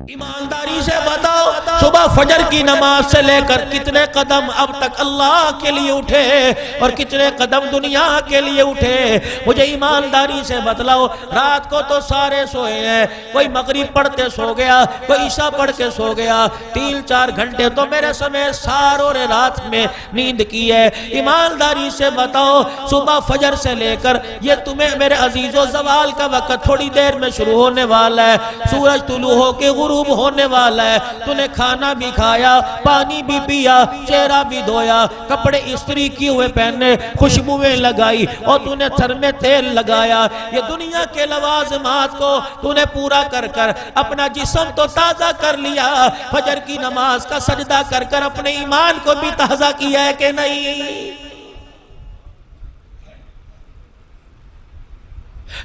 ईमानदारी से बताओ, सुबह फजर की नमाज से लेकर कितने कदम अब तक अल्लाह के लिए उठे और कितने कदम दुनिया के लिए उठे? मुझे ईमानदारी से बतलाओ। रात को तो सारे सोए हैं, कोई मगरिब पढ़ते सो गया, कोई ईशा पढ़ के सो गया, 3-4 घंटे तो मेरे समय सारों रात में नींद की है। ईमानदारी से बताओ, सुबह फजर से लेकर ये तुम्हें मेरे अजीजों जवाल का वक्त थोड़ी देर में शुरू होने वाला है, सूरज तुलू होके गुरूब होने वाला है। तूने खाना भी खाया, पानी भी पिया, चेहरा भी धोया, कपड़े इस्त्री किए हुए पहने, खुशबुएं लगाई और तूने सर में तेल लगाया। ये दुनिया के लवाज़िमात को तूने पूरा कर कर अपना जिस्म तो ताज़ा कर लिया। फजर की नमाज का सजदा कर कर अपने ईमान को भी ताज़ा किया है कि नहीं?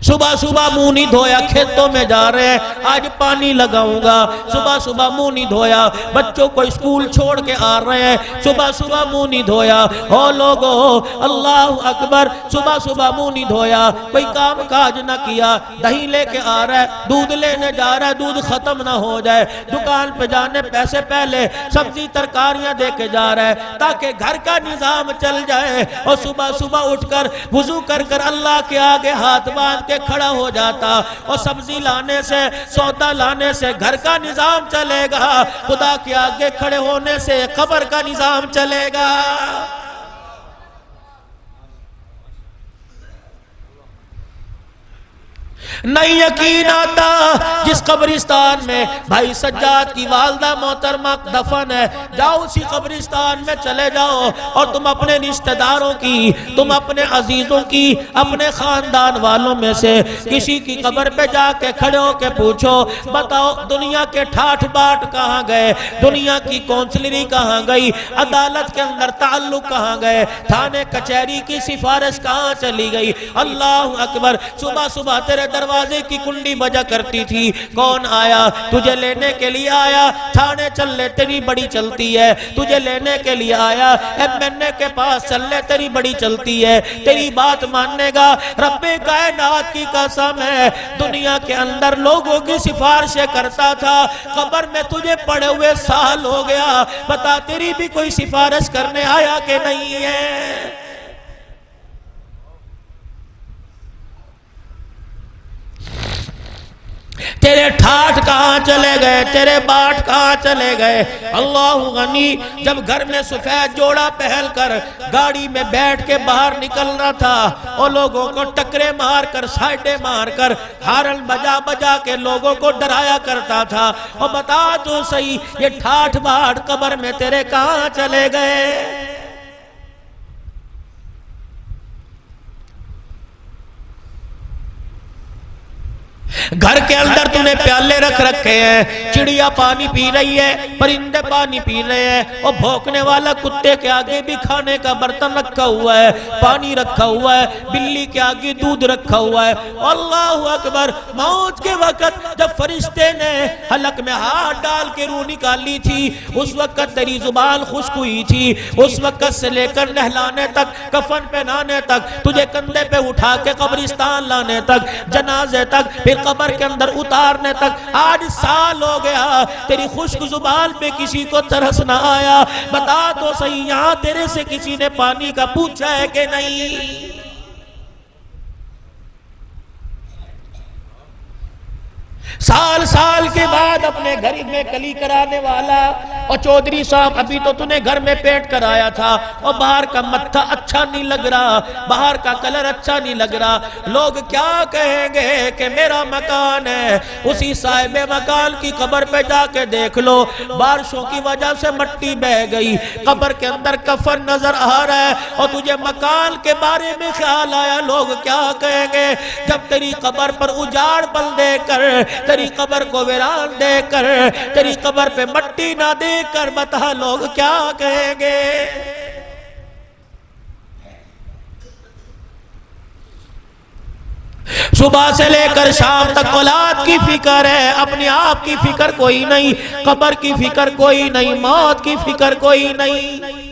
सुबह सुबह मुंह नहीं धोया, खेतों में जा रहे हैं, आज पानी लगाऊंगा। सुबह सुबह मुंह नहीं धोया, बच्चों को स्कूल छोड़ के आ रहे हैं, सुबह सुबह मुंह नहीं धोया। ओ लोगो, अल्लाह अकबर, सुबह सुबह मुंह नहीं धोया, कोई काम काज ना किया, दही लेके आ रहा है, दूध लेने जा रहा है, दूध खत्म ना हो जाए, दुकान पे जाने पैसे पहले सब्जी तरकारियां दे के जा रहा है ताकि घर का निजाम चल जाए। और सुबह सुबह उठकर वुजू कर कर अल्लाह के आगे हाथ बांध के खड़ा हो जाता और सब्जी लाने से, सौदा लाने से घर का निजाम चलेगा, खुदा के आगे खड़े होने से कब्र का निजाम चलेगा। नहीं यकीन आता, जिस कब्रिस्तान में भाई सज्जाद की वालदा मोहतरमा दफन है, जाओ उसी कब्रिस्तान में चले जाओ और तुम अपने रिश्तेदारों की, तुम अपने अजीजों की, अपने खानदान वालों में से किसी की कब्र पे जाके खड़े होके पूछो, बताओ दुनिया के ठाठ बाट कहाँ गए, दुनिया की कौंसलरी कहाँ गई, अदालत के अंदर ताल्लुक कहाँ गए, थाने कचहरी की सिफारिश कहाँ चली गई। अल्लाह अकबर, सुबह सुबह तेरे दरवाजे की कुंडी बजा करती थी, कौन आया? तुझे लेने के लिए आया, थाने चल ले तेरी बड़ी चलती है, तुझे लेने के लिए आया, एमएनए के पास चल ले तेरी बड़ी चलती है, तेरी बात मानेगा। रब्बे कायनात की कसम है, दुनिया के अंदर लोगों की सिफारिशें करता था, कब्र में तुझे पड़े हुए साल हो गया, बता तेरी भी कोई सिफारिश करने आया कि नहीं है? तेरे ठाठ कहाँ चले गए, तेरे बाट कहाँ चले गए? अल्लाह गनी, जब घर में सफेद जोड़ा पहन कर गाड़ी में बैठ के बाहर निकल रहा था और लोगों को टकरे मार कर, साइडे मार कर, हारन बजा बजा के लोगों को डराया करता था, और बता तो सही ये ठाठ बाट कब्र में तेरे कहाँ चले गए? घर के अंदर तूने प्याले रख रखे हैं, चिड़िया पानी पी रही है, परिंदे पानी पी रहे हैं, और भौंकने वाला कुत्ते के आगे भी खाने का बर्तन रखा हुआ है, पानी रखा हुआ है, बिल्ली के आगे दूध रखा हुआ है। अल्लाहु अकबर, मौत के वक्त जब फरिश्ते ने हलक में हाथ डाल के रूह निकाली थी, उस वक्त तेरी जुबान खुश्क हुई थी, उस वक्त से लेकर नहलाने तक, कफन पहनाने तक, तुझे कंधे पे उठा के कब्रिस्तान लाने तक, जनाजे तक, फिर कब्र के अंदर उतारने तक, आज साल हो गया, तेरी खुश्क जुबान पे किसी को तरस ना आया? बता तो सही, यहाँ तेरे से किसी ने पानी का पूछा है कि नहीं? साल साल के बाद अपने घर में कली कराने वाला, और चौधरी साहब अभी तो तूने घर में पेंट कराया था और बाहर का मत्था अच्छा नहीं लग रहा, बाहर का कलर अच्छा नहीं लग रहा, लोग क्या कहेंगे कि मेरा मकान है। उसी साहिब मकान की कब्र पे जाके देख लो, बारिशों की वजह से मिट्टी बह गई, कब्र के अंदर कफन नजर आ रहा है, और तुझे मकान के बारे में ख्याल आया, लोग क्या कहेंगे जब तेरी कब्र पर उजाड़ पल देकर, तेरी कब्र को वीरान देकर, तेरी कब्र पे मट्टी ना देकर, बता लोग क्या कहेंगे? सुबह से लेकर शाम तक औलाद की फिक्र है, अपने आप की फिक्र कोई नहीं, कब्र की फिक्र कोई नहीं, मौत की फिक्र कोई नहीं।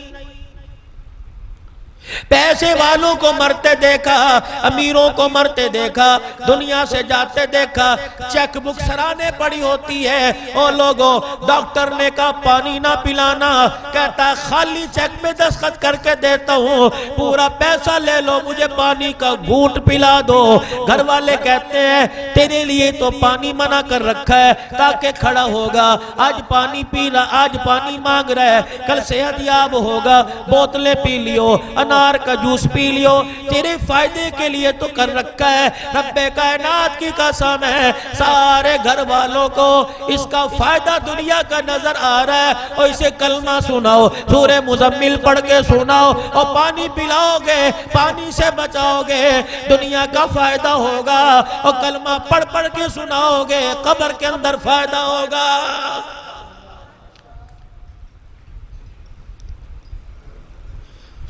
पैसे वालों को मरते देखा, अमीरों को मरते देखा, दुनिया से जाते देखा, चेक बुक सराहने पड़ी होती है। ओ लोगों, डॉक्टर ने कहा पानी ना पिलाना, कहता खाली चेक में दस्तखत करके देता हूँ, पूरा पैसा ले लो, मुझे पानी का घूंट पिला दो। घर वाले कहते हैं तेरे लिए तो पानी मना कर रखा है, ताकि खड़ा होगा, आज पानी पी ला, आज पानी मांग रहा है, कल सेहतयाब होगा, बोतलें पी लियो, अनार का जूस पी लियो, तेरे फायदे के लिए तो कर रखा है। रब्बे कायनात की कसम है, सारे घर वालों को इसका फायदा दुनिया का नजर आ रहा है, और इसे कलमा सुनाओ, सूरे मुजम्मिल पढ़ के सुनाओ, और पानी पिलाओगे, पानी से बचाओगे, दुनिया का फायदा होगा, और कलमा पढ़ पढ़ के सुनाओगे, कब्र के अंदर फायदा होगा।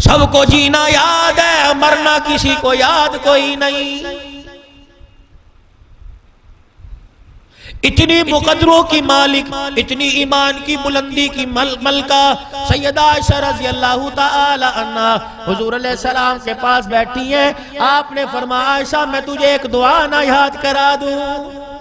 सबको जीना याद है, मरना किसी को याद कोई नहीं। इतनी मुकद्दरों की मालिक, इतनी ईमान की बुलंदी की मलका सैयदा आयशा रज़ी अल्लाह ताला अन्हा हुजूर अलैहि सलाम के पास बैठी है। आपने फरमाया आयशा मैं तुझे एक दुआ ना याद करा दूं।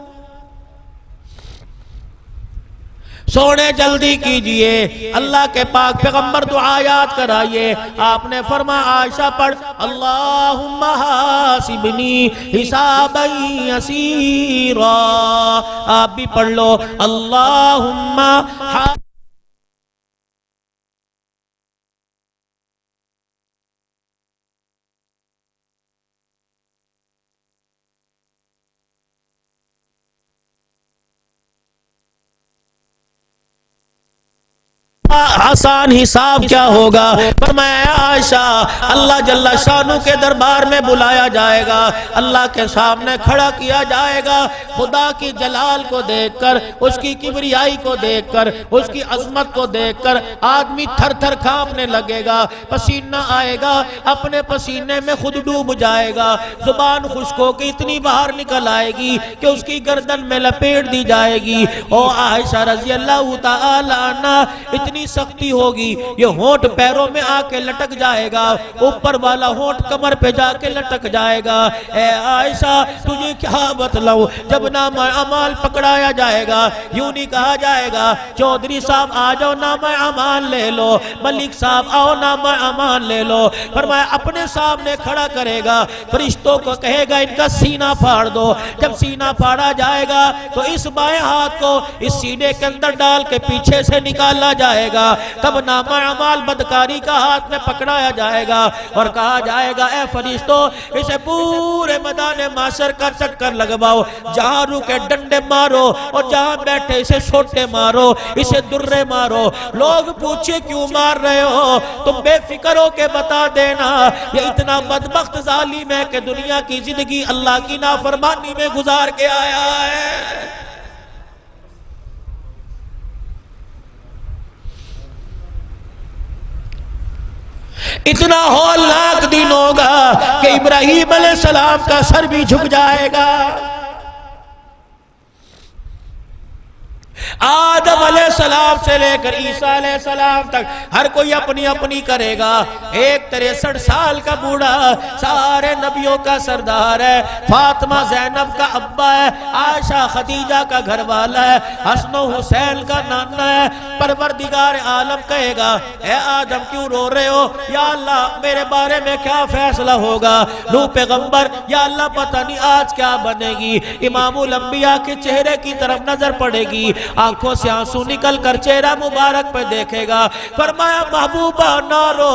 सोने जल्दी कीजिए, अल्लाह के पाक पैगंबर दुआ याद कराइए। आपने फरमाया आयशा पढ़, अल्लाहुम्मा हासिबनी हिसाबन यसीरा। आप भी पढ़ लो, अल्लाहुम्मा आसान हिसाब क्या होगा। फरमाया आयशा अल्लाह जल्ला शानू के दरबार में बुलाया जाएगा, अल्लाह के सामने खड़ा किया जाएगा। खुदा की जलाल को देखकर, उसकी किबरियाई को देखकर, उसकी अजमत को देखकर आदमी थर थर कांपने लगेगा, पसीना आएगा, अपने पसीने में खुद डूब जाएगा, जुबान खुश्क होकर इतनी बाहर निकल आएगी कि उसकी गर्दन में लपेट दी जाएगी। ओ आयशा रज़ी अल्लाह तआला अन्हा इतनी सख्ती होगी, ये होंठ पैरों में आके लटक जाएगा, ऊपर वाला होंठ कमर पे जाके लटक जाएगा। ए आयशा तुझे क्या बतलाऊं, जब नामा अमाल पकड़ाया जाएगा यूं नहीं कहा जाएगा चौधरी साहब आ जाओ नामा अमाल ले लो, मलिक साहब आओ नामा अमाल ले लो। फरमाया अपने सामने खड़ा करेगा, फरिश्तों को कहेगा इनका सीना फाड़ दो। जब सीना फाड़ा जाएगा तो इस बाएं हाथ को इस सीने के अंदर डाल के पीछे से निकाला जाएगा, तब नामा अमाल बदकारी का हाथ में पकड़ाया जाएगा और कहा जाएगा ए फरिश्तों इसे पूरे मैदान माशर का चक्कर लगवाओ, जहां रुके डंडे मारो और जहां बैठे इसे छोटे मारो, इसे दुर्रे मारो। लोग पूछे क्यों मार रहे हो, तुम बेफिक्र हो के बता देना ये इतना बदबख्त जालिम है कि दुनिया की जिंदगी अल्लाह की नाफरमानी में गुजार के आया है। इतना हौलनाक दिन होगा कि इब्राहीम अलैहिस्सलाम का सर भी झुक जाएगा, आदम अलैहिस्सलाम से लेकर ईसा अलैहिस्सलाम तक हर कोई अपनी अपनी करेगा। एक 63 साल का बूढ़ा सारे नबियों का सरदार है, फातिमा ज़ैनब का अब्बा है, आयशा खदीजा का घर वाला है, हसन हुसैन का नाना है। परवरदिगार आलम कहेगा ए आदम क्यों रो रहे हो, या अल्लाह मेरे बारे में क्या फैसला होगा। नूह पैगंबर या अल्लाह पता नहीं आज क्या बनेगी। इमामुल अंबिया के चेहरे की तरफ नजर पड़ेगी, आंखों से आंसू निकल कर चेहरा मुबारक पे देखेगा। फरमाया महबूबा ना रो,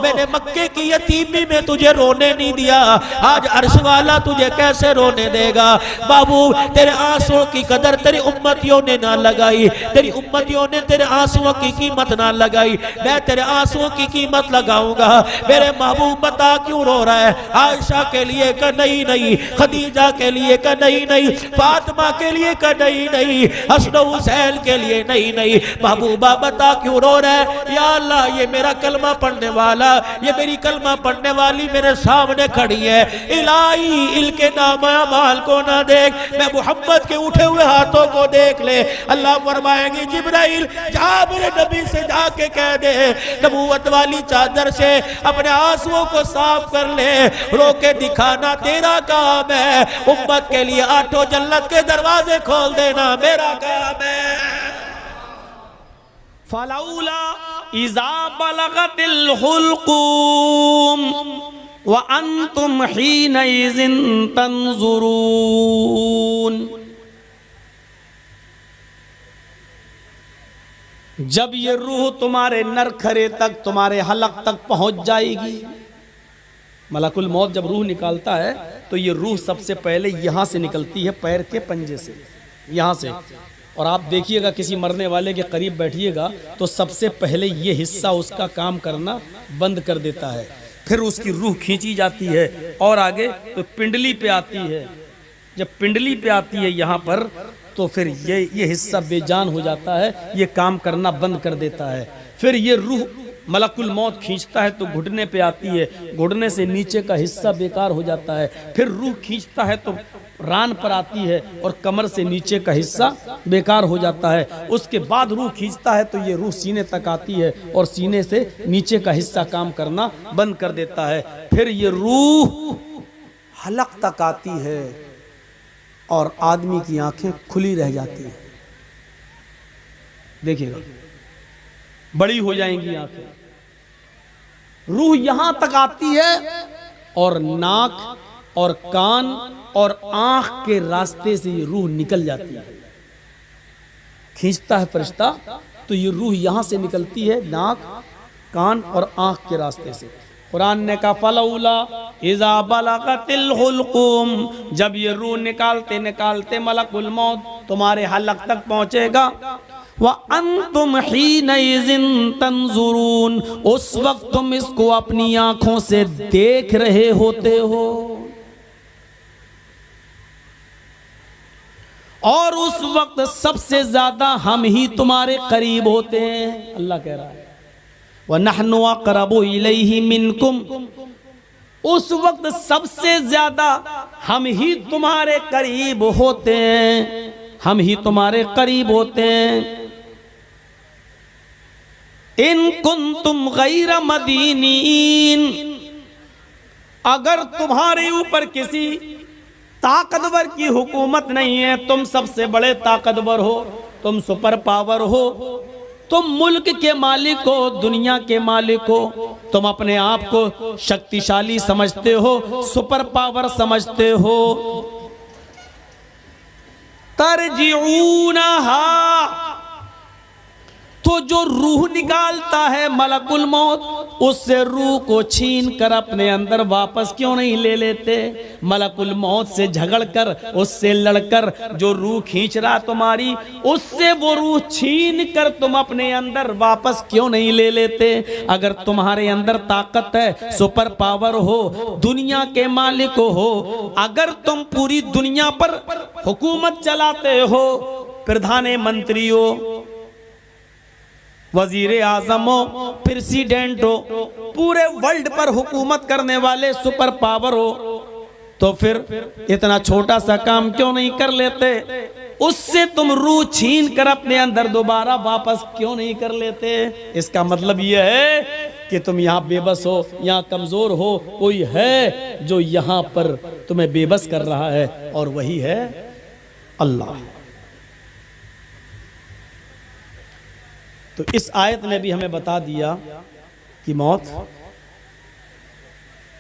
मैंने मक्के की यतीमी में तुझे रोने नहीं दिया, आज अर्श वाला तुझे कैसे रोने देगा। बाबू तेरे आंसुओं की कदर तेरी उम्मतियों ने ना लगाई, तेरी उम्मतियों ने तेरे आंसुओं की कीमत ना लगाई, मैं तेरे आंसुओं की कीमत लगाऊंगा। मेरे महबूब बता क्यों रो रहा है, आयशा के लिए का नहीं नहीं, खदीजा के लिए का नहीं नहीं, फातिमा के लिए का नहीं नहीं, हसन हुसैन के लिए नहीं नहीं महबूबा बता क्यों रो रहा है? या अल्लाह ये मेरा कलमा पढ़ने वाला, ये मेरी कलमा पढ़ने वाली मेरे सामने खड़ी है, इलाही इनके नाम अमाल को ना देख, मैं मोहम्मद के उठे हुए हाथों को देख ले। अल्लाह फरमाएंगे जिब्राइल जा मेरे नबी से जाके कह दे नबूवत वाली चादर से अपने आंसुओं को साफ कर ले, रो के दिखाना तेरा काम है, उम्मत के लिए 8 जन्नत के दरवाजे खोल देना मेरा काम है। फलौला इज़ा बलगतिल हुल्कूम व अंतुम हीनइज़िन तंजुरून। जब ये रूह तुम्हारे नरखरे तक, तुम्हारे हलक तक पहुंच जाएगी। मलकुल मौत जब रूह निकालता है तो ये रूह सबसे पहले यहाँ से निकलती है, पैर के पंजे से, यहाँ से। और आप देखिएगा किसी मरने वाले के करीब बैठिएगा तो सबसे पहले ये हिस्सा उसका काम करना बंद कर देता है, फिर उसकी रूह खींची जाती है और आगे तो पिंडली पे आती है। जब पिंडली पे आती है यहाँ पर तो फिर ये हिस्सा बेजान हो जाता है, ये काम करना बंद कर देता है। फिर ये रूह मलकुल मौत खींचता है तो घुटने पे आती है, घुटने से नीचे का हिस्सा बेकार हो जाता है। फिर रूह खींचता है तो रान पर आती है और कमर से नीचे का हिस्सा बेकार हो जाता है। उसके बाद रूह खींचता है तो ये रूह सीने तक आती है और सीने से नीचे का हिस्सा काम करना बंद कर देता है। फिर ये रूह हलक तक आती है और आदमी की आंखें खुली रह जाती हैं। देखिएगा बड़ी हो जाएंगी आंखें। रूह यहां तक आती है और नाक और कान और आंख के रास्ते से ये रूह निकल जाती है। खींचता है फरिश्ता तो ये रूह यहां से निकलती है, नाक, कान और आंख के रास्ते से। कुरान ने कहा फलौला इज़ा बलगतिल हुल्कूम, जब ये रूह निकालते निकालते मलकुल मौत तुम्हारे हलक तक पहुंचेगा। व अंतुम हीनइज़िन तंजुरून, उस वक्त तुम इसको अपनी आंखों से देख रहे होते हो और उस वक्त सबसे ज्यादा हम ही तुम्हारे करीब होते हैं। अल्लाह कह रहा है व नहनु अक़रबु इलैहि मिनकुम, उस वक्त सबसे ज्यादा हम ही तुम्हारे करीब होते हैं, हम ही तुम्हारे करीब होते हैं। इन कुंतुम गैर मदीनीन, अगर तुम्हारे ऊपर किसी ताकतवर की हुकूमत नहीं है, तुम सबसे बड़े ताकतवर हो, तुम सुपर पावर हो, तुम मुल्क के मालिक हो, दुनिया के मालिक हो, तुम अपने आप को शक्तिशाली समझते हो, सुपर पावर समझते हो। तरजिऊनहा, तो जो रूह निकालता है मलकुल मौत, उससे रूह को छीन कर अपने अंदर वापस क्यों नहीं ले लेते? मलकुल मौत से झगड़कर, उससे लड़कर जो रूह खींच रहा तुम्हारी, उससे वो रूह छीन कर तुम अपने अंदर वापस क्यों नहीं ले लेते? अगर तुम्हारे अंदर ताकत है, सुपर पावर हो, दुनिया के मालिक हो, अगर तुम पूरी दुनिया पर हुकूमत चलाते हो, प्रधान मंत्री हो, वजीर आजम हो, प्रेसिडेंट हो, पूरे वर्ल्ड पर हुकूमत करने वाले सुपर पावर हो, तो फिर इतना छोटा सा काम क्यों नहीं कर लेते? उससे तुम रूह छीन कर अपने अंदर दोबारा वापस क्यों नहीं कर लेते? इसका मतलब यह है कि तुम यहाँ बेबस हो, यहाँ कमजोर हो, कोई है जो यहाँ पर तुम्हें बेबस कर रहा है और वही है अल्लाह। तो इस आयत ने भी हमें बता दिया कि मौत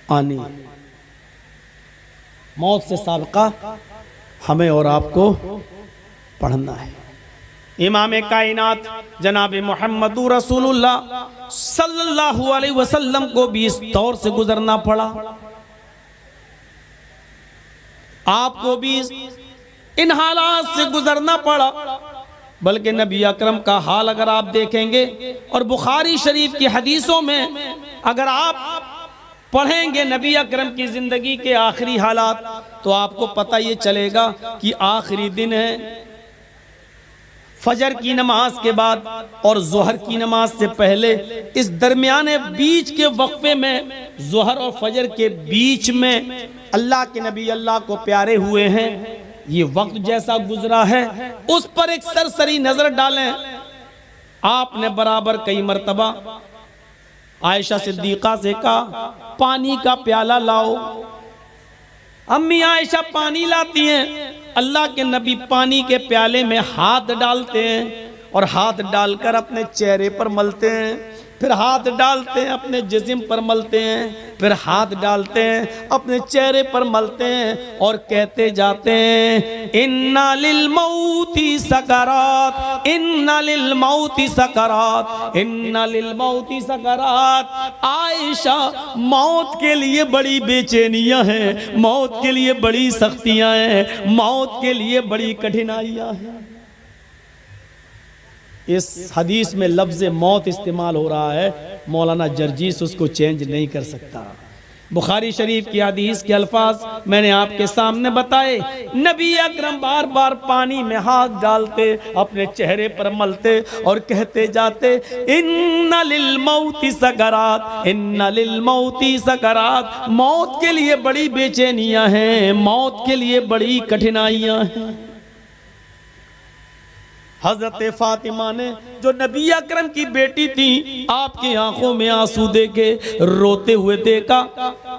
आनी, मौत से साबिका हमें और आपको पढ़ना है। इमाम कायनात जनाब मोहम्मद रसूलुल्लाह सल्लल्लाहु अलैहि वसल्लम को भी इस दौर से गुजरना पड़ा, आपको भी इन हालात से गुजरना पड़ा। बल्कि नबी अकरम का हाल अगर आप देखेंगे और बुखारी शरीफ की हदीसों में अगर आप पढ़ेंगे नबी अकरम की जिंदगी के आखिरी हालात, तो आपको पता ये चलेगा कि आखिरी दिन है, फजर की नमाज के बाद और जोहर की नमाज से पहले, इस दरमियाने बीच के वक्फे में, जोहर और फजर के बीच में अल्लाह के नबी अल्लाह को प्यारे हुए हैं। ये वक्त जैसा गुजरा है उस पर एक सरसरी नजर डालें। आपने बराबर कई मर्तबा आयशा सिद्दीका से कहा, पानी का प्याला लाओ। अम्मी आयशा पानी लाती हैं, अल्लाह के नबी पानी के प्याले में हाथ डालते हैं और हाथ डालकर अपने चेहरे पर मलते हैं, फिर हाथ डालते हैं अपने जिस्म पर मलते हैं, फिर हाथ डालते हैं अपने चेहरे पर मलते हैं और कहते जाते हैं, इन्ना लिल मौती सकरात, इन्ना लिल मौती सकरात, इन्ना लिल मौती सकरात। आयशा, मौत के लिए बड़ी बेचैनियां हैं, मौत के लिए बड़ी सख्तियां हैं, मौत के लिए बड़ी कठिनाइयां हैं। इस हदीस में लफ्ज़ मौत इस्तेमाल हो रहा है, मौलाना जर्जीस उसको चेंज नहीं कर सकता। बुखारी शरीफ की हदीस के अल्फाज मैंने आपके सामने बताए। नबी अकरम बार बार पानी में हाथ डालते, अपने चेहरे पर मलते और कहते जाते, इन्ना लिल मौती सकरात, इन्ना लिल मौती सकरात। मौत के लिए बड़ी बेचैनियां हैं, मौत के लिए बड़ी कठिनाइयां हैं। हजरत फातिमा ने, जो नबी अकरम की बेटी थी, आपकी आंखों में आंसू देके रोते हुए देखा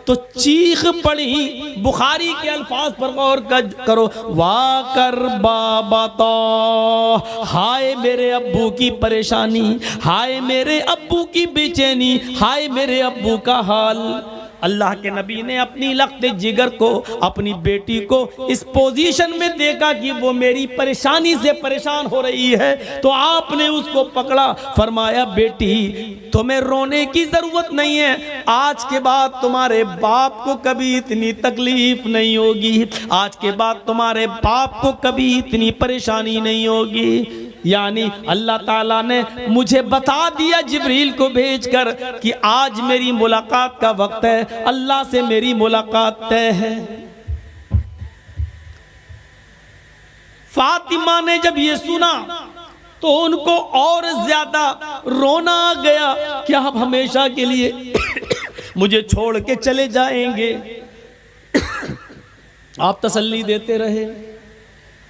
तो चीख पड़ी। बुखारी के अल्फाज पर गौर करो, वाकर बाबा तो, हाय मेरे अब्बू की परेशानी, हाय मेरे अब्बू की बेचैनी, हाय मेरे अब्बू का हाल। अल्लाह के नबी ने अपनी लख्त जिगर को, अपनी बेटी को इस पोजीशन में देखा कि वो मेरी परेशानी से परेशान हो रही है, तो आपने उसको पकड़ा, फरमाया, बेटी तुम्हें रोने की जरूरत नहीं है, आज के बाद तुम्हारे बाप को कभी इतनी तकलीफ नहीं होगी, आज के बाद तुम्हारे बाप को कभी इतनी परेशानी नहीं होगी। यानी अल्लाह ताला ने मुझे बता दिया जिब्रील को भेजकर कि आज मेरी मुलाकात का वक्त है, अल्लाह से मेरी मुलाकात तय है। फातिमा ने जब ये सुना तो उनको और ज्यादा रोना आ गया कि आप हमेशा के लिए मुझे छोड़ के चले जाएंगे। आप तसल्ली देते रहे,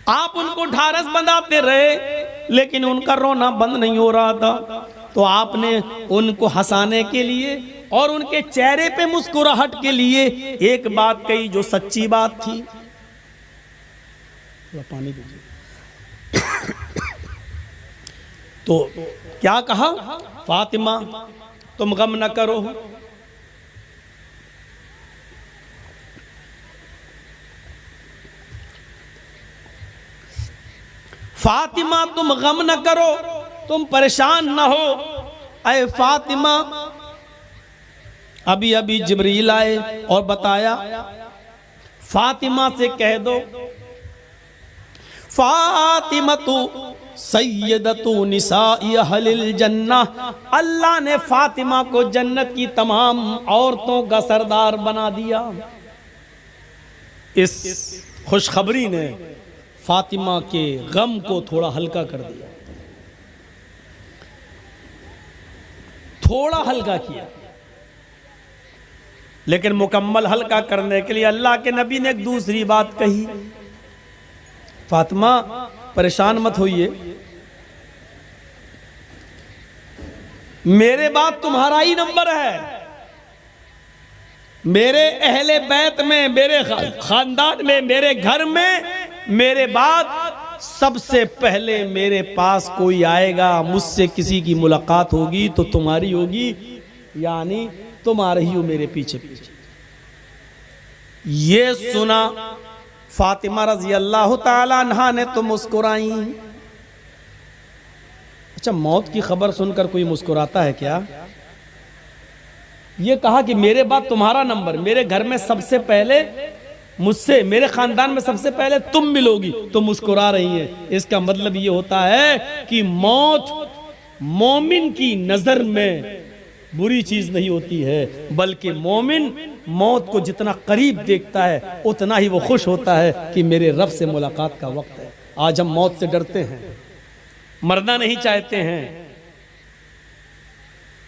आप उनको ढारस बंधाते रहे, लेकिन उनका रोना बंद नहीं हो रहा था। तो आपने उनको हंसाने के लिए और उनके चेहरे पे मुस्कुराहट के लिए एक बात कही जो सच्ची बात थी। पानी दीजिए। तो क्या कहा, फातिमा तुम गम न करो, फातिमा तुम गम न करो, तुम परेशान न हो। अरे फातिमा, अभी अभी जिब्रील आए और बताया, फातिमा से कह दो, फातिमा तू सैयदतु निसाई अहलिल जन्नह, अल्लाह ने फातिमा को जन्नत की तमाम औरतों का सरदार बना दिया। इस खुशखबरी ने फातिमा के गम को थोड़ा हल्का कर दिया, थोड़ा हल्का किया। लेकिन मुकम्मल हल्का करने के लिए अल्लाह के नबी ने एक दूसरी बात कही, फातिमा परेशान मत होइए, मेरे बाद तुम्हारा ही नंबर है, मेरे अहले बैत में, मेरे खानदान में, मेरे घर में मेरे बाद सबसे पहले मेरे पास कोई आएगा, मुझसे किसी की मुलाकात होगी तो तुम्हारी होगी, यानी तुम आ रही हो मेरे पीछे पीछे। ये सुना फातिमा रजी अल्लाह ताला अन्हा ने तो मुस्कुराई। अच्छा, मौत की खबर सुनकर कोई मुस्कुराता है क्या? ये कहा कि मेरे बाद तुम्हारा नंबर, मेरे घर में सबसे पहले मुझसे, मेरे खानदान में सबसे पहले तुम मिलोगी, तो मुस्कुरा रही है। इसका मतलब ये होता है कि मौत मोमिन की नजर में बुरी चीज नहीं होती है, बल्कि मोमिन मौत को जितना करीब देखता है उतना ही वो खुश होता है कि मेरे रब से मुलाकात का वक्त है। आज हम मौत से डरते हैं, मरना नहीं चाहते हैं,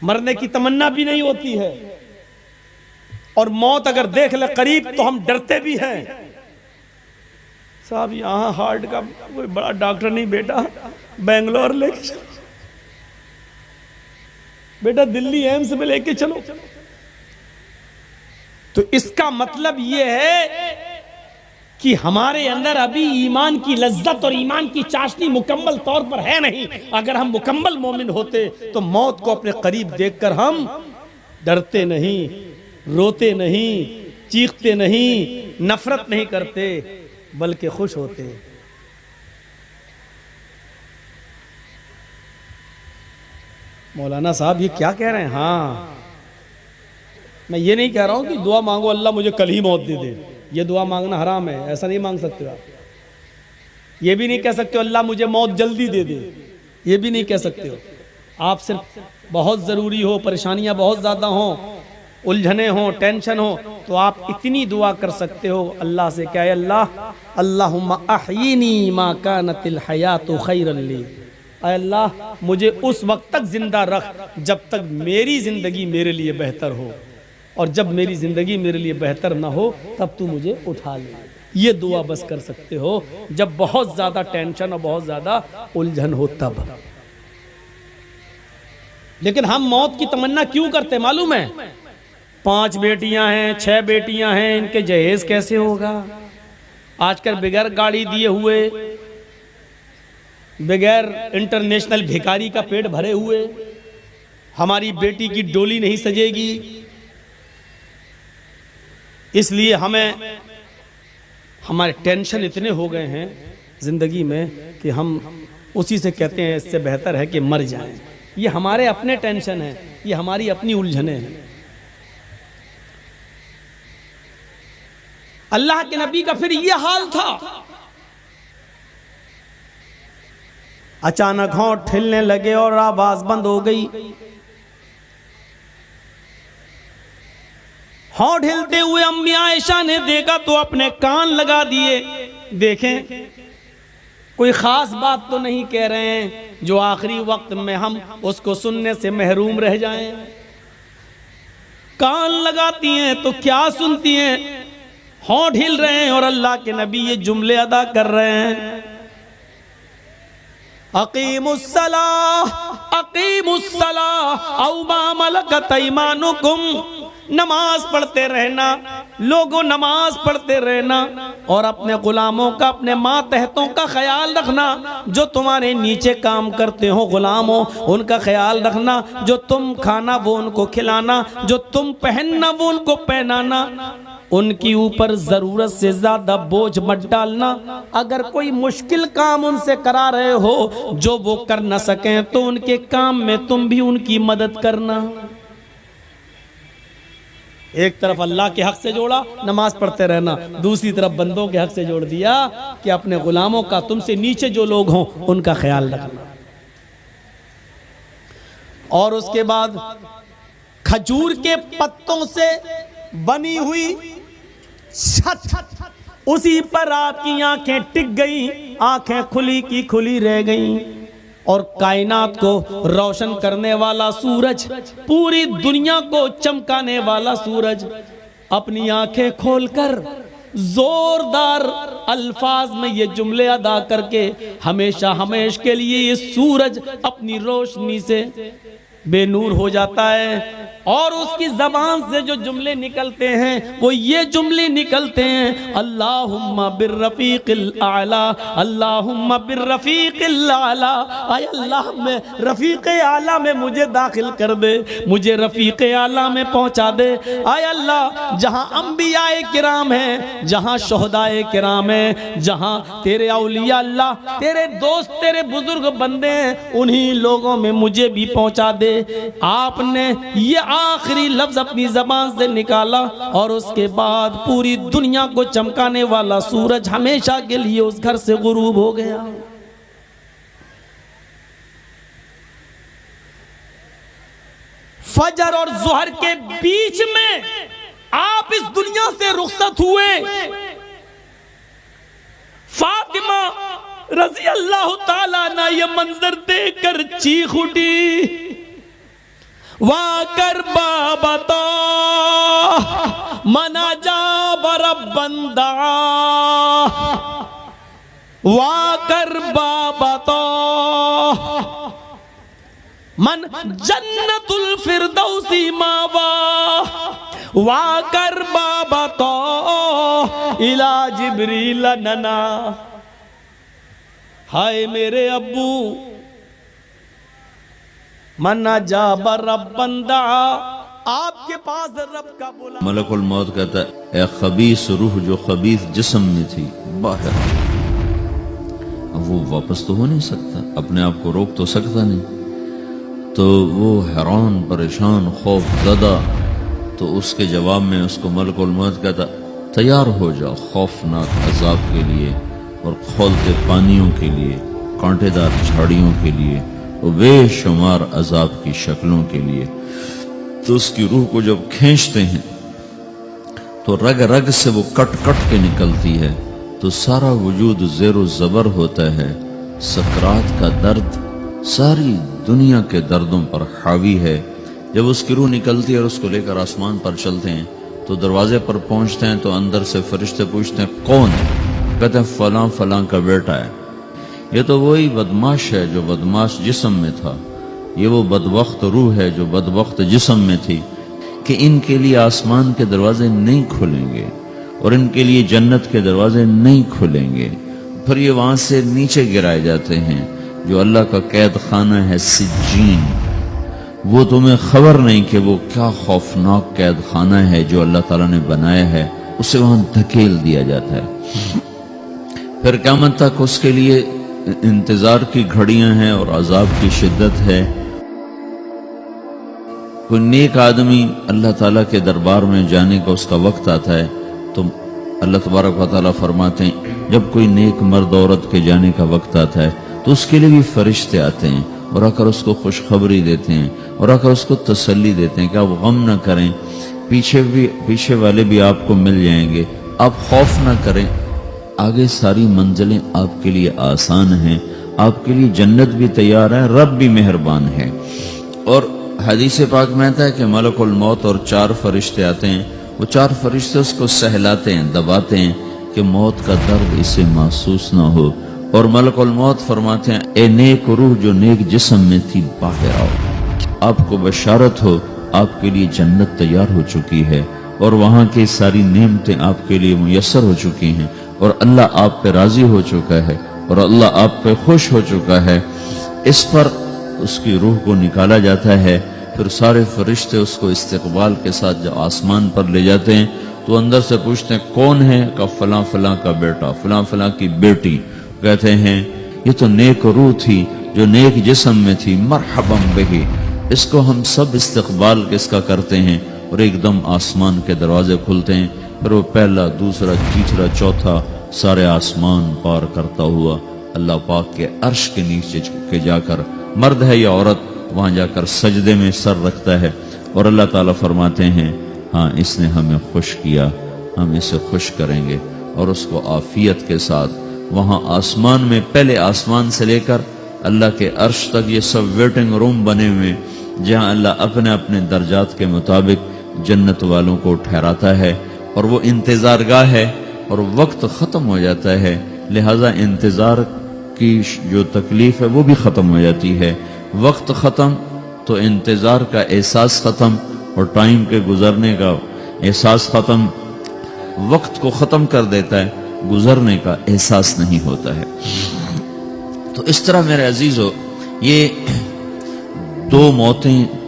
मरने की तमन्ना भी नहीं होती है, और मौत अगर देख ले करीब तो हम डरते भी हैं। साहब यहाँ हार्ट का कोई बड़ा डॉक्टर नहीं, बेटा बेंगलोर लेके चलो, बेटा दिल्ली एम्स में लेके चलो। तो इसका मतलब यह है कि हमारे अंदर अभी ईमान की लज्जत और ईमान की चाशनी मुकम्मल तौर पर है नहीं। अगर हम मुकम्मल मोमिन होते तो मौत को अपने करीब देखकर हम डरते नहीं, रोते नहीं, चीखते नहीं, नफरत नहीं करते, बल्कि खुश होते। मौलाना साहब ये क्या कह रहे हैं? हाँ, मैं ये नहीं कह रहा हूं कि दुआ मांगो अल्लाह मुझे कल ही मौत दे दे, ये दुआ मांगना हराम है, ऐसा नहीं मांग सकते आप। ये भी नहीं कह सकते हो अल्लाह मुझे मौत जल्दी दे दे, ये भी नहीं कह सकते हो। आप सिर्फ बहुत ज़रूरी हो, परेशानियां बहुत ज़्यादा हो, उलझने हो, टेंशन हो, तो आप इतनी दुआ कर सकते हो अल्लाह से, क्या है अल्लाह अल्लाहुम्मा अहयिनी मा कानतिल हयातु खैरन ली, अल्लाह मुझे उस वक्त तक जिंदा रख जब तक मेरी ज़िंदगी मेरे लिए बेहतर हो, और जब मेरी ज़िंदगी मेरे लिए बेहतर ना हो तब तू मुझे उठा ले। ये दुआ बस कर सकते हो जब बहुत ज़्यादा टेंशन और बहुत ज़्यादा उलझन हो तब। लेकिन हम मौत की तमन्ना क्यों करते मालूम है? 5 बेटियां हैं, 6 बेटियां हैं, इनके जहेज कैसे होगा? आजकल बगैर गाड़ी दिए हुए, बगैर इंटरनेशनल भिखारी का पेट भरे हुए हमारी बेटी की डोली नहीं सजेगी। इसलिए हमारे टेंशन इतने हो गए हैं ज़िंदगी में कि हम उसी से कहते हैं इससे बेहतर है कि मर जाएं। ये हमारे अपने टेंशन है, ये हमारी अपनी उलझने हैं। अल्लाह के नबी का फिर ये हाल था। अचानक होंठ हिलने लगे और आवाज बंद हो गई। होंठ हिलते हुए अम्मी आयशा ने देखा तो अपने कान लगा दिए, देखें कोई खास बात तो नहीं कह रहे हैं जो आखिरी वक्त में हम उसको सुनने से महरूम रह जाएं। कान लगाती हैं तो क्या सुनती हैं? होंठ हिल रहे हैं और अल्लाह के नबी ये जुमले अदा कर रहे हैं, अकीमुस्सलाह औ मा मलकत ऐमानुकुम, नमाज पढ़ते रहना लोगों, नमाज पढ़ते रहना और अपने गुलामों का, अपने मातहतों का ख्याल रखना। जो तुम्हारे नीचे काम करते हो गुलामों, उनका ख्याल रखना। जो तुम खाना वो उनको खिलाना, जो तुम पहनना वो उनको पहनाना। उनकी ऊपर ज़रूरत से ज़्यादा बोझ मत डालना। अगर कोई मुश्किल काम उनसे करा रहे हो जो वो कर न सकें तो उनके काम में तुम भी उनकी मदद करना। एक तरफ अल्लाह के हक से जोड़ा, नमाज पढ़ते रहना, दूसरी तरफ बंदों के हक से जोड़ दिया कि अपने गुलामों का, तुमसे नीचे जो लोग हों उनका ख्याल रखना। और उसके बाद खजूर के पत्तों से बनी हुई छत, उसी पर आपकी आंखें टिक गई, आंखें खुली की खुली रह गईं। और कायनात को रोशन करने वाला सूरज, पूरी दुनिया को चमकाने वाला सूरज अपनी आंखें खोलकर जोरदार अल्फाज में ये जुमले अदा करके हमेशा हमेशा के लिए ये सूरज अपनी रोशनी से बेनूर हो जाता है। और उसकी ज़बान से जो जुमले निकलते हैं वो ये जुमले निकलते हैं, अल्लाहुम्मा बिर्रफ़ीक़िल आला, अल्लाहुम्मा बिर्रफ़ीक़िल आला। आय अल्लाह में रफ़ीक़े आला में मुझे दाखिल कर दे, मुझे रफ़ीक़े आला में पहुंचा दे। आय अल्लाह जहां अंबियाए किराम हैं, जहां शोहदाए किराम हैं, जहां तेरे औलिया अल्लाह तेरे दोस्त तेरे बुजुर्ग बंदे हैं, उन्हीं लोगों में मुझे भी पहुंचा दे। आपने ये आखिरी लफ्ज अपनी जबान से निकाला और उसके बाद पूरी दुनिया को चमकाने वाला सूरज हमेशा के लिए उस घर से गुरूब हो गया। फजर और ज़ोहर के बीच में आप इस दुनिया से रुखसत हुए। फातिमा रज़ी अल्लाह ताला ना ये मंजर देखकर चीख उठी, वाकर बाबा तो मना जा बरब बंदा, वाकर बाबा तो मन जन्नतुल फिरदौसी मावा, वाकर बाबा तो इला जिब्रील नना। हाय मेरे अब्बू मन्ना जा रब बंदा, आपके पास रब का बोला। मलकुल मौत कहता है, ए खबीस रूह जो खबीस जिस्म में थी बाहर, अब वो वापस तो हो नहीं सकता, अपने आप को रोक तो सकता नहीं, तो वो हैरान परेशान खौफ ज़दा, तो उसके जवाब में उसको मलकुल मौत कहता, तैयार हो जाओ खौफनाक अजाब के लिए और खौलते पानियों के लिए, कांटेदार झाड़ियों के लिए और बेशुमार अजाब की शक्लों के लिए। तो उसकी रूह को जब खींचते हैं तो रग रग से वो कट कट के निकलती है, तो सारा वजूद ज़ेरो ज़बर होता है। सकरात का दर्द सारी दुनिया के दर्दों पर हावी है। जब उसकी रूह निकलती है और उसको लेकर आसमान पर चलते हैं तो दरवाजे पर पहुंचते हैं तो अंदर से फरिश्ते पूछते हैं कौन है? कहते हैं फलां फलां का बेटा है। ये तो वही बदमाश है जो बदमाश जिस्म में था, ये वो बदबख्त रूह है जो बदबख्त जिस्म में थी, कि इनके लिए आसमान के दरवाजे नहीं खुलेंगे और इनके लिए जन्नत के दरवाजे नहीं खुलेंगे। फिर ये वहां से नीचे गिराए जाते हैं, जो अल्लाह का कैद खाना है सिज्जीन। वो तुम्हें खबर नहीं कि वो क्या खौफनाक कैद खाना है जो अल्लाह ताला ने बनाया है, उसे वहां धकेल दिया जाता है। फिर क़यामत तक उसके लिए इंतजार की घड़ियां हैं और अजाब की शिद्दत है। कोई नेक आदमी अल्लाह ताला के दरबार में जाने का उसका वक्त आता है तो अल्लाह तबारक व तआला फरमाते हैं, जब कोई नेक मर्द औरत के जाने का वक्त आता है तो उसके लिए भी फरिश्ते आते हैं और आकर उसको खुशखबरी देते हैं और आकर उसको तसल्ली देते हैं कि आप गम ना करें, पीछे वाले भी आपको मिल जाएंगे, आप खौफ ना करें, आगे सारी मंजिलें आपके लिए आसान हैं, आपके लिए जन्नत भी तैयार है, रब भी मेहरबान है। और हदीस पाक में आता है कि मलकुल मौत और 4 फरिश्ते आते हैं, वो 4 फरिश्ते उसको सहलाते हैं, दबाते हैं कि मौत का दर्द इसे महसूस ना हो। और मलकुल मौत फरमाते हैं, ए नेक रूह जो नेक जिस्म में थी बाहर आओ, आपको बशारत हो, आपके लिए जन्नत तैयार हो चुकी है और वहां की सारी नेमतें आपके लिए मुयस्सर हो चुकी हैं और अल्लाह आप पे राजी हो चुका है और अल्लाह आप पे खुश हो चुका है। इस पर उसकी रूह को निकाला जाता है। फिर सारे फरिश्ते उसको इस्तकबाल के साथ जब आसमान पर ले जाते हैं तो अंदर से पूछते हैं कौन है? का फलां फलां का बेटा, फलां फलां की बेटी। कहते हैं ये तो नेक रूह थी जो नेक जिस्म में थी, मरहबम बिही, इसको हम सब इस्तकबाल किसका करते हैं। और एकदम आसमान के दरवाजे खुलते हैं, फिर वो पहला, दूसरा, तीसरा, चौथा सारे आसमान पार करता हुआ अल्लाह पाक के अर्श के नीचे झुक के जाकर, मर्द है या औरत, वहां जाकर सजदे में सर रखता है और अल्लाह ताला फरमाते हैं हाँ इसने हमें खुश किया, हम इसे खुश करेंगे। और उसको आफियत के साथ वहां आसमान में, पहले आसमान से लेकर अल्लाह के अर्श तक ये सब वेटिंग रूम बने हुए, जहां अल्लाह अपने अपने दर्जात के मुताबिक जन्नत वालों को ठहराता है। और वो इंतजारगाह है और वक्त ख़त्म हो जाता है, लिहाजा इंतज़ार की जो तकलीफ है वो भी ख़त्म हो जाती है। वक्त ख़त्म तो इंतज़ार का एहसास ख़त्म और टाइम के गुजरने का एहसास ख़त्म, वक्त को ख़त्म कर देता है, गुजरने का एहसास नहीं होता है। तो इस तरह मेरे अजीज़ों, ये 2 मौतें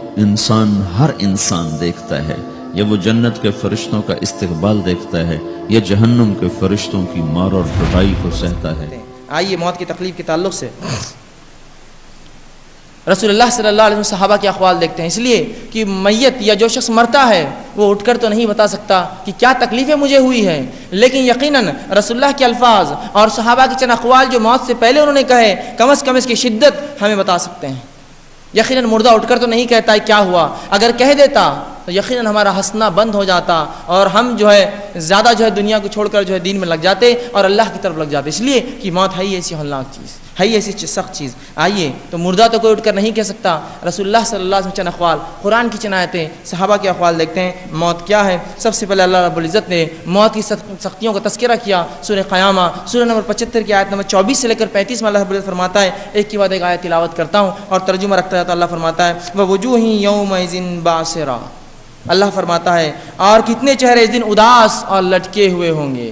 हर इंसान देखता है। या वो जन्नत के फरिश्तों का इस्तकबाल देखता है या जहन्नुम के फरिश्तों की मार और पिटाई को सहता है। आइए मौत की तकलीफ के ताल्लुक से रसूलुल्लाह सल्लल्लाहु अलैहि वसल्लम सहाबा के अहवाल देखते हैं, इसलिए कि मैयत या जो शख्स मरता है वो उठकर तो नहीं बता सकता कि क्या तकलीफ़ें मुझे हुई हैं, लेकिन यकीनन रसूलुल्लाह के अल्फाज और सहाबा के चंद अक़वाल जो मौत से पहले उन्होंने कहे, कम अज़ कम इसकी शिद्दत हमें बता सकते हैं। यकीनन मुर्दा उठकर तो नहीं कहता है क्या हुआ, अगर कह देता तो यकीनन हमारा हंसना बंद हो जाता और हम जो है ज़्यादा जो है दुनिया को छोड़कर जो है दीन में लग जाते और अल्लाह की तरफ लग जाते, इसलिए कि मौत है ही ऐसी हौलनाक चीज़, है ही ऐसी सख्त चीज़। आइए, तो मुर्दा तो कोई उठकर नहीं कह सकता। रसूलुल्लाह सल्लल्लाहु अलैहि वसल्लम चंद अक़वाल, कुरान की चंद आयतें, सहाबा के अक़वाल देखते हैं मौत क्या है। सबसे पहले अल्लाह रब्बुल इज़्ज़त ने मौत की सख्तियों का तज़किरा किया सूरह क़यामा, सूरह नंबर 75 की आयत नंबर 24 से लेकर 35 में अल्लाह रब्बुल इज़्ज़त फरमाता है, एक के बाद एक आयत तिलावत करता हूँ और तर्जुमा रखता है। तो अल्लाह फरमाता है ववुजूहि यौमइज़िन बासिरा, अल्लाह फरमाता है और कितने चेहरे इस दिन उदास और लटके हुए होंगे।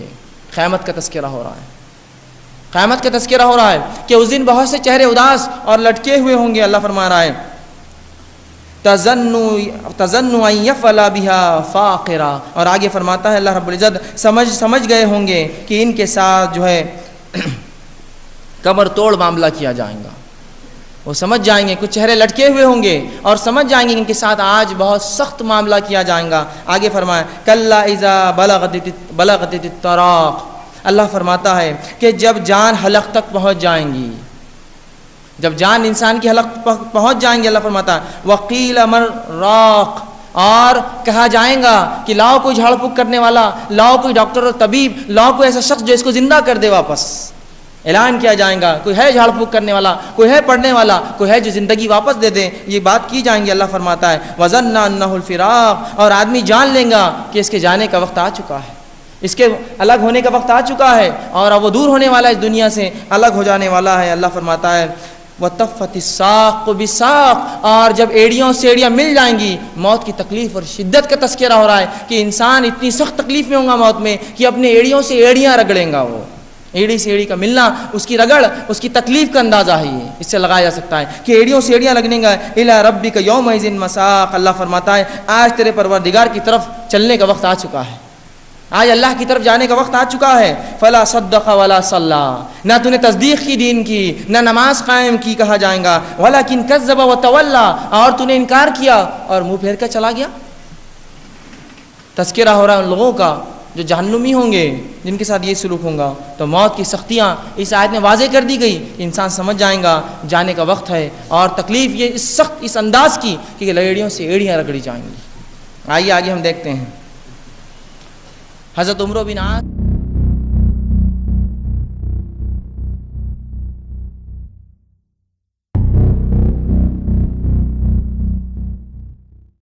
क़यामत का तज़किरा हो रहा है, क़यामत का तज़किरा हो रहा है कि उस दिन बहुत से चेहरे उदास और लटके हुए होंगे। अल्लाह फरमा रहा है तज़न्नु अन यफ़अला बिहा फ़ाक़िरा, और आगे फरमाता है अल्लाह रब्बुल इज़्ज़त समझ गए होंगे कि इनके साथ जो है कमर तोड़ मामला किया जाएगा। वो समझ जाएंगे, कुछ चेहरे लटके हुए होंगे और समझ जाएंगे इनके साथ आज बहुत सख्त मामला किया जाएगा। आगे फरमाया कल्ला इज़ा बलगतित तराक़, अल्लाह फरमाता है कि जब जान हलक तक पहुँच जाएंगी, जब जान इंसान की हलक पहुँच जाएंगी, अल्लाह फरमाता है वक़ील अमर राक़, और कहा जाएगा कि लाओ कोई झाड़ फूक करने वाला, लाओ कोई डॉक्टर और तबीब, लाओ कोई ऐसा शख्स जो इसको जिंदा कर दे वापस। ऐलान किया जाएगा कोई है झाड़ फूक करने वाला, कोई है पढ़ने वाला, कोई है जो ज़िंदगी वापस दे दे, ये बात की जाएंगी। अल्लाह फरमाता है वज़न्ना अन्नहुल फ़िराक़, और आदमी जान लेगा कि इसके जाने का वक्त आ चुका है, इसके अलग होने का वक्त आ चुका है और अब वो दूर होने वाला है, इस दुनिया से अलग हो जाने वाला है। अल्लाह फरमाता है वतफ़्फ़तिस्साक़ बिस्साक़, और जब एड़ियों से एड़ियाँ मिल जाएंगी, मौत की तकलीफ़ और शिद्दत का तज़किरा हो रहा है कि इंसान इतनी सख्त तकलीफ़ में होगा मौत में कि अपने एड़ियों से एड़ियाँ रगड़ेगा। वो एड़ी से एड़ी का मिलना, उसकी रगड़, उसकी तकलीफ़ का अंदाज़ा है, ये इससे लगाया जा सकता है कि एड़ियों से एड़ियाँ लगने का। इला रब्बिका यौमइज़िन मसाक़, अल्लाह फरमाता है आज तेरे परवरदिगार की तरफ चलने का वक्त आ चुका है, आज अल्लाह की तरफ जाने का वक्त आ चुका है। फला सद्दक़ वला सल्ला, ना तूने तस्दीक़ की दीन की, ना नमाज कायम की, कहा जाएगा वलाकिन कज़्ज़ब व तवल्ला, और तूने इनकार किया और मुँह फेर कर चला गया। तज़किरा हो रहा है उन लोगों का जो जहन्नुमी होंगे, जिनके साथ ये सलूक होगा। तो मौत की सख्तियाँ इस आयत में वाज़े कर दी गई, इंसान समझ जाएगा जाने का वक्त है, और तकलीफ़ ये इस सख्त इस अंदाज़ की कि एड़ियों से एड़ियाँ रगड़ी जाएंगी। आइए आगे हम देखते हैं। हज़रत उमर बिन आस